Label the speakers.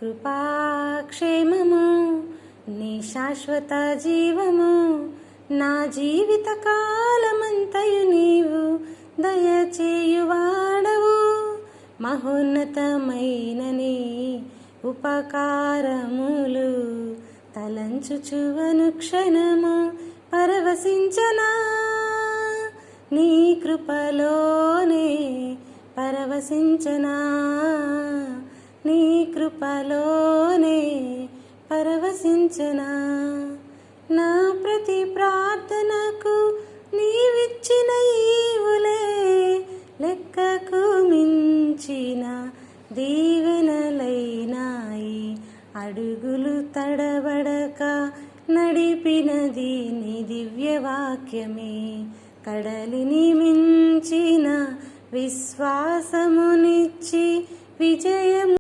Speaker 1: కృపాక్షేమము నీ శాశ్వత జీవము నా జీవిత కాలమంతయు నీవు దయచేయువాడవు. మహోన్నతమైన నీ ఉపకారములు తలంచుచువను క్షణము పరవశించనా. నీ కృపలోనే పరవశించనా, నీ కృపలోనే పరవశించనా. నా ప్రతి ప్రార్థనకు నీవిచ్చిన ఈవులే లెక్కకు మించిన దీవెనలైనాయి. అడుగులు తడబడక నడిపినది నీ దివ్యవాక్యమే. కడలిని మించిన విశ్వాసమునిచ్చి విజయము